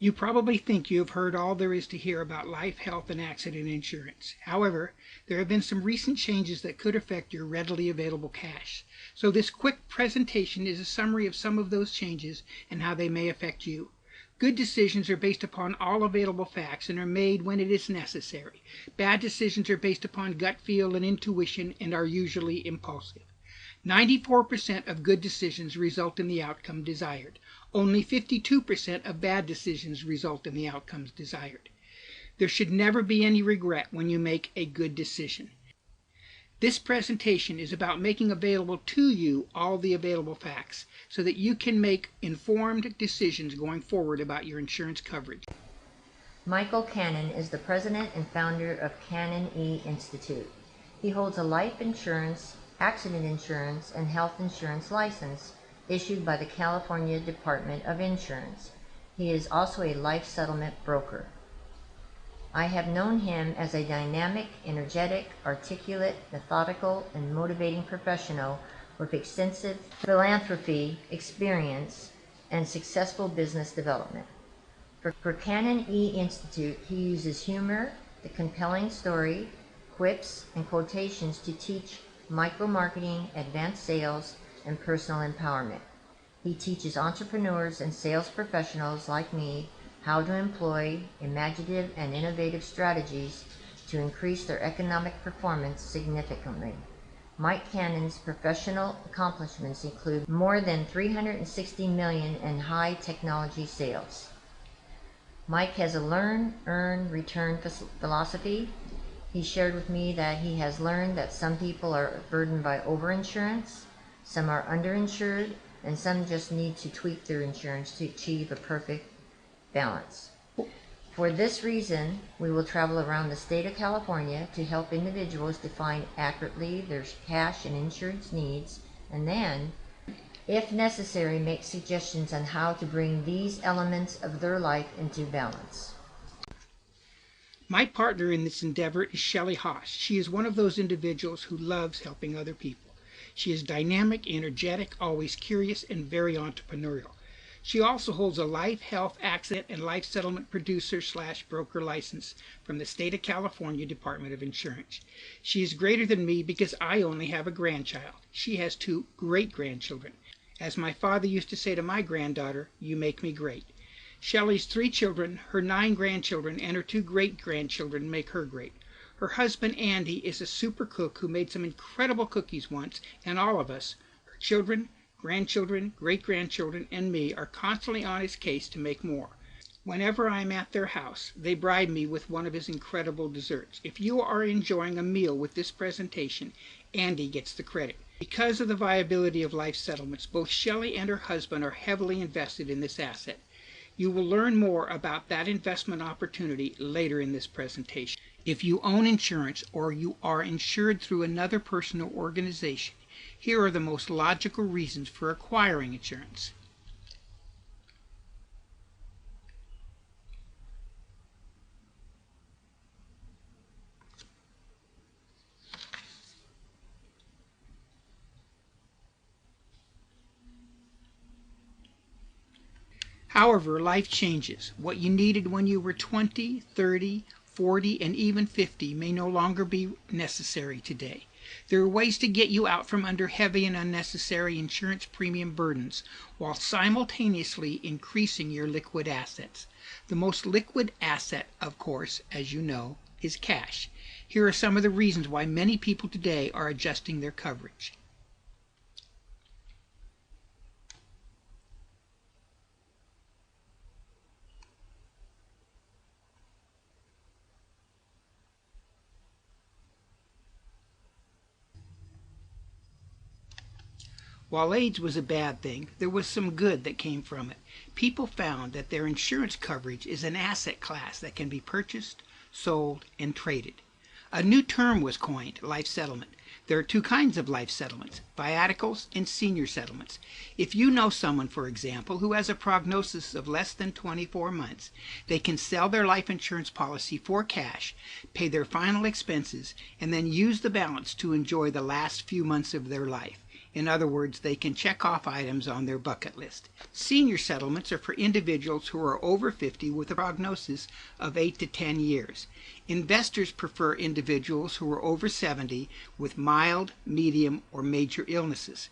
You probably think you have heard all there is to hear about life, health, and accident insurance. However, there have been some recent changes that could affect your readily available cash. So this quick presentation is a summary of some of those changes and how they may affect you. Good decisions are based upon all available facts and are made when it is necessary. Bad decisions are based upon gut feel and intuition and are usually impulsive. 94% of good decisions result in the outcome desired. Only 52% of bad decisions result in the outcomes desired. There should never be any regret when you make a good decision. This presentation is about making available to you all the available facts so that you can make informed decisions going forward about your insurance coverage. Michael Cannon is the president and founder of Cannon E Institute. He holds a life insurance, accident insurance, and health insurance license issued by the California Department of Insurance. He is also a life settlement broker. I have known him as a dynamic, energetic, articulate, methodical, and motivating professional with extensive philanthropy experience and successful business development. For Cannon E Institute, he uses humor, the compelling story, quips, and quotations to teach micro-marketing, advanced sales, and personal empowerment. He teaches entrepreneurs and sales professionals like me how to employ imaginative and innovative strategies to increase their economic performance significantly. Mike Cannon's professional accomplishments include more than $360 million in high technology sales. Mike has a learn, earn, return philosophy. He shared with me that he has learned that some people are burdened by overinsurance, some are underinsured, and some just need to tweak their insurance to achieve a perfect balance. For this reason, we will travel around the state of California to help individuals define accurately their cash and insurance needs, and then, if necessary, make suggestions on how to bring these elements of their life into balance. My partner in this endeavor is Shelley Haas. She is one of those individuals who loves helping other people. She is dynamic, energetic, always curious, and very entrepreneurial. She also holds a life, health, accident, and life settlement producer/broker license from the state of California Department of Insurance. She is greater than me because I only have a grandchild. She has 2 great-grandchildren. As my father used to say to my granddaughter, "You make me great." Shelley's 3 children, her 9 grandchildren, and her 2 great-grandchildren make her great. Her husband, Andy, is a super cook who made some incredible cookies once, and all of us, her children, grandchildren, great-grandchildren, and me, are constantly on his case to make more. Whenever I'm at their house, they bribe me with one of his incredible desserts. If you are enjoying a meal with this presentation, Andy gets the credit. Because of the viability of life settlements, both Shelley and her husband are heavily invested in this asset. You will learn more about that investment opportunity later in this presentation. If you own insurance or you are insured through another person or organization, here are the most logical reasons for acquiring insurance. However, life changes. What you needed when you were 20, 30, 40, and even 50 may no longer be necessary today. There are ways to get you out from under heavy and unnecessary insurance premium burdens while simultaneously increasing your liquid assets. The most liquid asset, of course, as you know, is cash. Here are some of the reasons why many people today are adjusting their coverage. While AIDS was a bad thing, there was some good that came from it. People found that their insurance coverage is an asset class that can be purchased, sold, and traded. A new term was coined, life settlement. There are 2 kinds of life settlements, viaticals and senior settlements. If you know someone, for example, who has a prognosis of less than 24 months, they can sell their life insurance policy for cash, pay their final expenses, and then use the balance to enjoy the last few months of their life. In other words, they can check off items on their bucket list. Senior settlements are for individuals who are over 50 with a prognosis of 8 to 10 years. Investors prefer individuals who are over 70 with mild, medium, or major illnesses.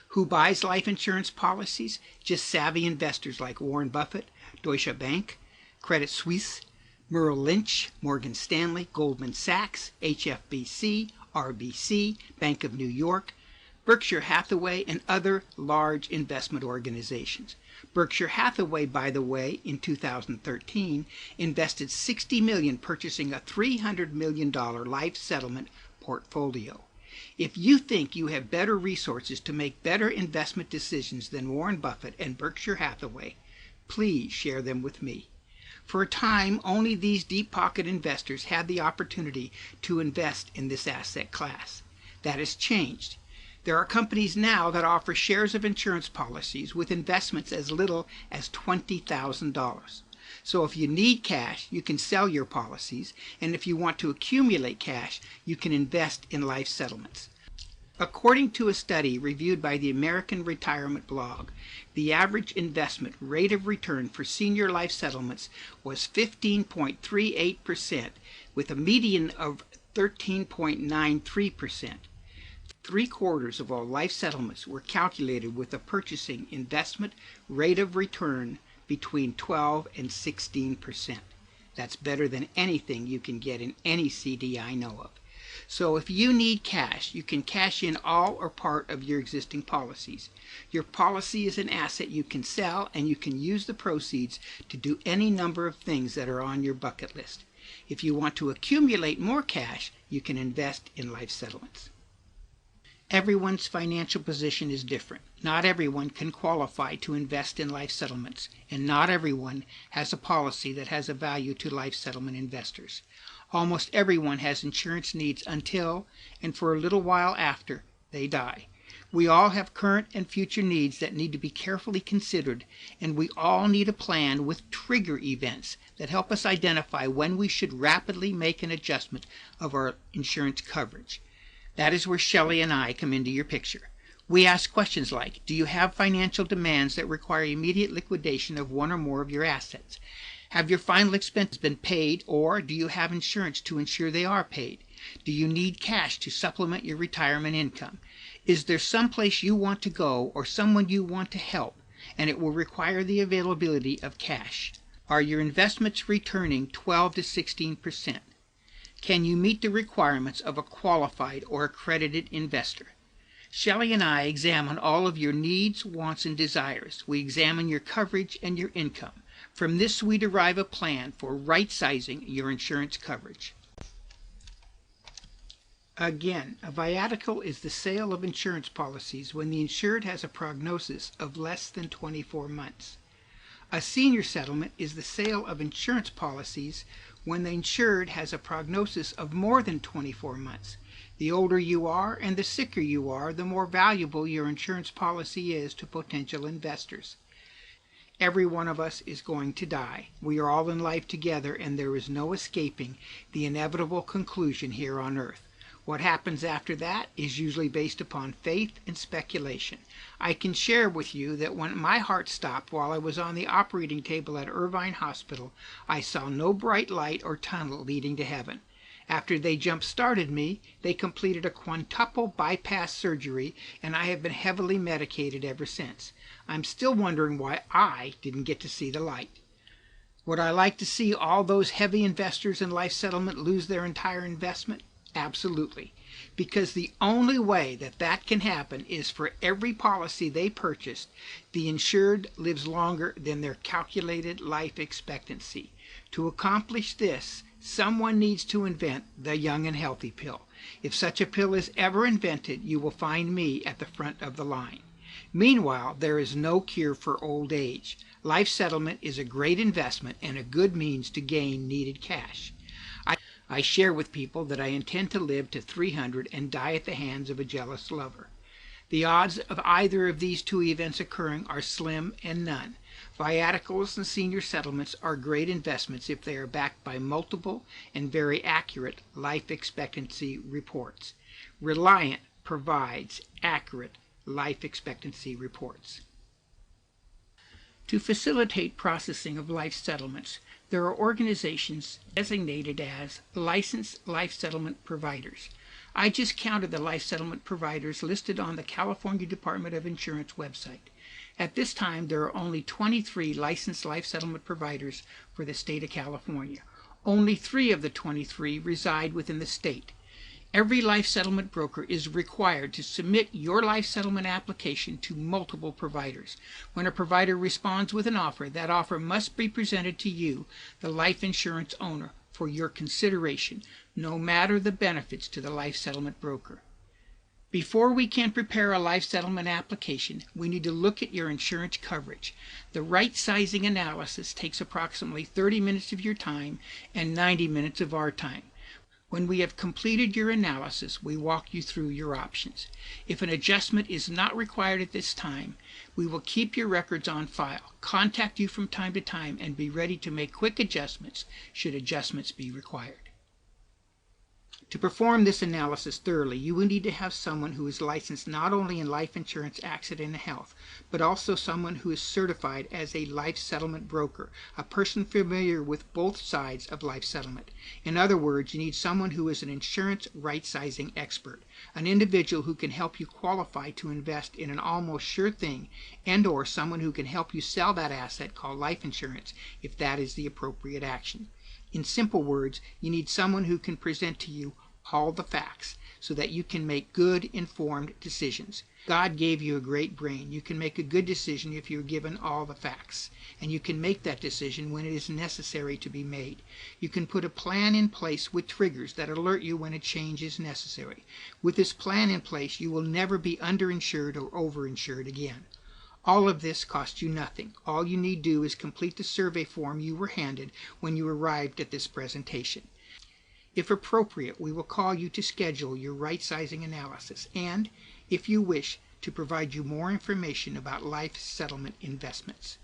Who buys life insurance policies? Just savvy investors like Warren Buffett, Deutsche Bank, Credit Suisse, Merrill Lynch, Morgan Stanley, Goldman Sachs, HFBC, RBC, Bank of New York, Berkshire Hathaway, and other large investment organizations. Berkshire Hathaway, by the way, in 2013 invested $60 million purchasing a $300 million life settlement portfolio. If you think you have better resources to make better investment decisions than Warren Buffett and Berkshire Hathaway, please share them with me. For a time, only these deep-pocket investors had the opportunity to invest in this asset class. That has changed. There are companies now that offer shares of insurance policies with investments as little as $20,000. So if you need cash, you can sell your policies, and if you want to accumulate cash, you can invest in life settlements. According to a study reviewed by the American Retirement Blog, the average investment rate of return for senior life settlements was 15.38%, with a median of 13.93%. 3/4 of all life settlements were calculated with a purchasing investment rate of return between 12 and 16%. That's better than anything you can get in any CD I know of. So if you need cash, you can cash in all or part of your existing policies. Your policy is an asset you can sell, and you can use the proceeds to do any number of things that are on your bucket list. If you want to accumulate more cash, you can invest in life settlements. Everyone's financial position is different. Not everyone can qualify to invest in life settlements, and not everyone has a policy that has a value to life settlement investors. Almost everyone has insurance needs until, and for a little while after, they die. We all have current and future needs that need to be carefully considered, and we all need a plan with trigger events that help us identify when we should rapidly make an adjustment of our insurance coverage. That is where Shelley and I come into your picture. We ask questions like, do you have financial demands that require immediate liquidation of one or more of your assets? Have your final expenses been paid, or do you have insurance to ensure they are paid? Do you need cash to supplement your retirement income? Is there some place you want to go or someone you want to help, and it will require the availability of cash? Are your investments returning 12 to 16%? Can you meet the requirements of a qualified or accredited investor? Shelley and I examine all of your needs, wants, and desires. We examine your coverage and your income. From this, we derive a plan for right-sizing your insurance coverage. Again, a viatical is the sale of insurance policies when the insured has a prognosis of less than 24 months. A senior settlement is the sale of insurance policies when the insured has a prognosis of more than 24 months. The older you are and the sicker you are, the more valuable your insurance policy is to potential investors. Every one of us is going to die. We are all in life together, and there is no escaping the inevitable conclusion here on earth. What happens after that is usually based upon faith and speculation. I can share with you that when my heart stopped while I was on the operating table at Irvine Hospital, I saw no bright light or tunnel leading to heaven. After they jump-started me, they completed a quintuple bypass surgery, and I have been heavily medicated ever since. I'm still wondering why I didn't get to see the light. Would I like to see all those heavy investors in life settlement lose their entire investment? Absolutely. Because the only way that that can happen is for every policy they purchased, the insured lives longer than their calculated life expectancy. To accomplish this, someone needs to invent the young and healthy pill. If such a pill is ever invented, you will find me at the front of the line. Meanwhile, there is no cure for old age. Life settlement is a great investment and a good means to gain needed cash. I share with people that I intend to live to 300 and die at the hands of a jealous lover. The odds of either of these two events occurring are slim and none. Viaticals and senior settlements are great investments if they are backed by multiple and very accurate life expectancy reports. Reliant provides accurate life expectancy reports. To facilitate processing of life settlements, there are organizations designated as licensed life settlement providers. I just counted the life settlement providers listed on the California Department of Insurance website. At this time, there are only 23 licensed life settlement providers for the state of California. Only 3 of the 23 reside within the state. Every life settlement broker is required to submit your life settlement application to multiple providers. When a provider responds with an offer, that offer must be presented to you, the life insurance owner, for your consideration, no matter the benefits to the life settlement broker. Before we can prepare a life settlement application, we need to look at your insurance coverage. The right sizing analysis takes approximately 30 minutes of your time and 90 minutes of our time. When we have completed your analysis, we walk you through your options. If an adjustment is not required at this time, we will keep your records on file, contact you from time to time, and be ready to make quick adjustments should adjustments be required. To perform this analysis thoroughly, you will need to have someone who is licensed not only in life insurance, accident, and health, but also someone who is certified as a life settlement broker, a person familiar with both sides of life settlement. In other words, you need someone who is an insurance right-sizing expert, an individual who can help you qualify to invest in an almost sure thing, and/or someone who can help you sell that asset called life insurance if that is the appropriate action. In simple words, you need someone who can present to you all the facts so that you can make good, informed decisions. God gave you a great brain. You can make a good decision if you're given all the facts, and you can make that decision when it is necessary to be made. You can put a plan in place with triggers that alert you when a change is necessary. With this plan in place, you will never be underinsured or overinsured again. All of this costs you nothing. All you need do is complete the survey form you were handed when you arrived at this presentation. If appropriate, we will call you to schedule your right-sizing analysis and, if you wish, to provide you more information about life settlement investments.